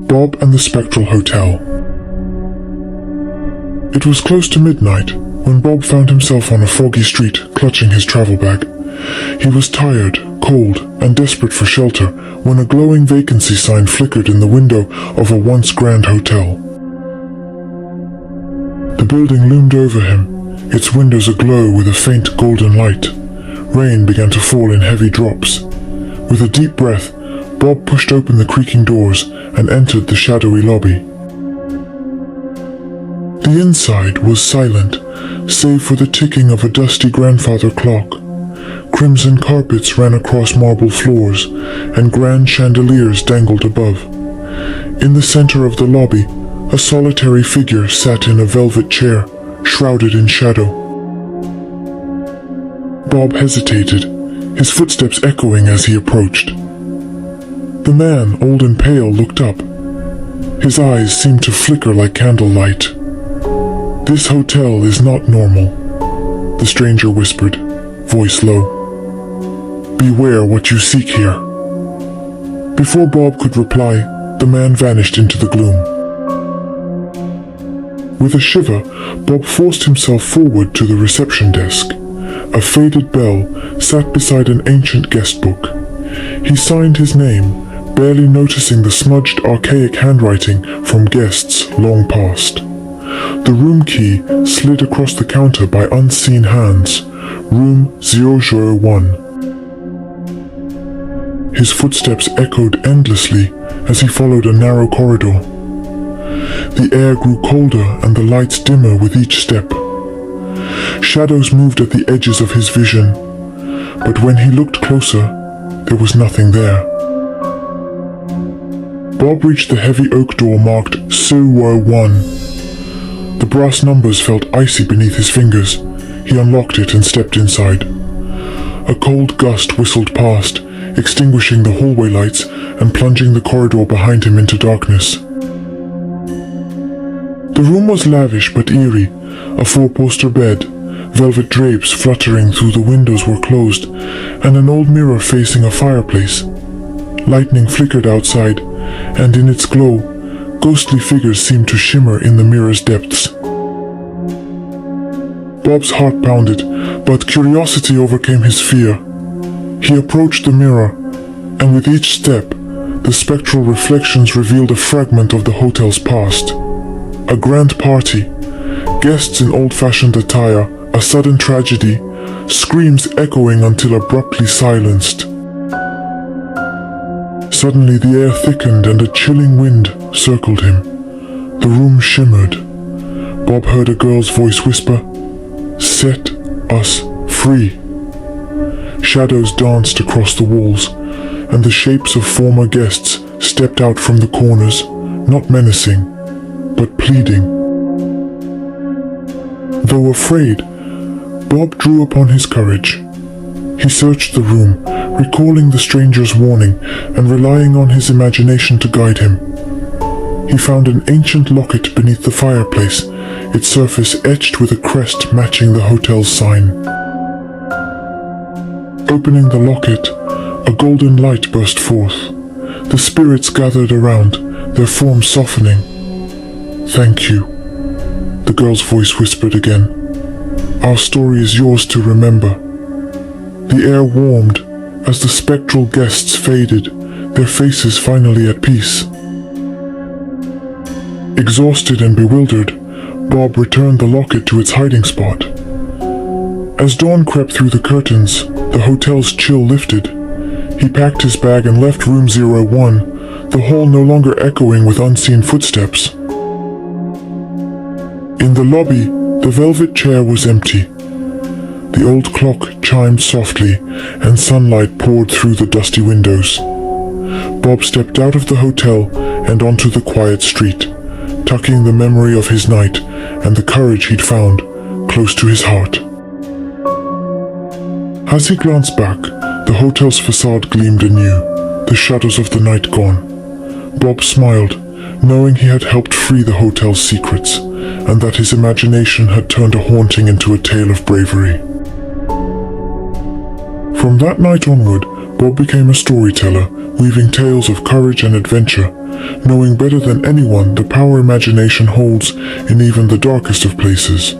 Bob and the Spectral Hotel. It was close to midnight when Bob found himself on a foggy street clutching his travel bag. He was tired, cold, and desperate for shelter when a glowing vacancy sign flickered in the window of a once grand hotel. The building loomed over him, its windows aglow with a faint golden light. Rain began to fall in heavy drops. With a deep breath, Bob pushed open the creaking doors and entered the shadowy lobby. The inside was silent, save for the ticking of a dusty grandfather clock. Crimson carpets ran across marble floors, and grand chandeliers dangled above. In the center of the lobby, a solitary figure sat in a velvet chair, shrouded in shadow. Bob hesitated, his footsteps echoing as he approached. The man, old and pale, looked up. His eyes seemed to flicker like candlelight. "This hotel is not normal," the stranger whispered, voice low. "Beware what you seek here." Before Bob could reply, the man vanished into the gloom. With a shiver, Bob forced himself forward to the reception desk. A faded bell sat beside an ancient guest book. He signed his name, barely noticing the smudged, archaic handwriting from guests long past. The room key slid across the counter by unseen hands. Room 001. His footsteps echoed endlessly as he followed a narrow corridor. The air grew colder and the lights dimmer with each step. Shadows moved at the edges of his vision, but when he looked closer, there was nothing there. Bob reached the heavy oak door marked 001. The brass numbers felt icy beneath his fingers. He unlocked it and stepped inside. A cold gust whistled past, extinguishing the hallway lights and plunging the corridor behind him into darkness. The room was lavish but eerie. A four-poster bed, velvet drapes fluttering through the windows were closed, and an old mirror facing a fireplace. Lightning flickered outside, and in its glow, ghostly figures seemed to shimmer in the mirror's depths. Bob's heart pounded, but curiosity overcame his fear. He approached the mirror, and with each step, the spectral reflections revealed a fragment of the hotel's past. A grand party, guests in old-fashioned attire, a sudden tragedy, screams echoing until abruptly silenced. Suddenly the air thickened and a chilling wind circled him. The room shimmered. Bob heard a girl's voice whisper, "Set us free." Shadows danced across the walls, and the shapes of former guests stepped out from the corners, not menacing, but pleading. Though afraid, Bob drew upon his courage. He searched the room, recalling the stranger's warning and relying on his imagination to guide him. He found an ancient locket beneath the fireplace, its surface etched with a crest matching the hotel's sign. Opening the locket, a golden light burst forth. The spirits gathered around, their forms softening. "Thank you," the girl's voice whispered again. "Our story is yours to remember." The air warmed as the spectral guests faded, their faces finally at peace. Exhausted and bewildered, Bob returned the locket to its hiding spot. As dawn crept through the curtains, the hotel's chill lifted. He packed his bag and left room 01, the hall no longer echoing with unseen footsteps. In the lobby, the velvet chair was empty. The old clock chimed softly, and sunlight poured through the dusty windows. Bob stepped out of the hotel and onto the quiet street, tucking the memory of his night and the courage he'd found close to his heart. As he glanced back, the hotel's facade gleamed anew, the shadows of the night gone. Bob smiled, knowing he had helped free the hotel's secrets, and that his imagination had turned a haunting into a tale of bravery. From that night onward, Bob became a storyteller, weaving tales of courage and adventure, knowing better than anyone the power imagination holds in even the darkest of places.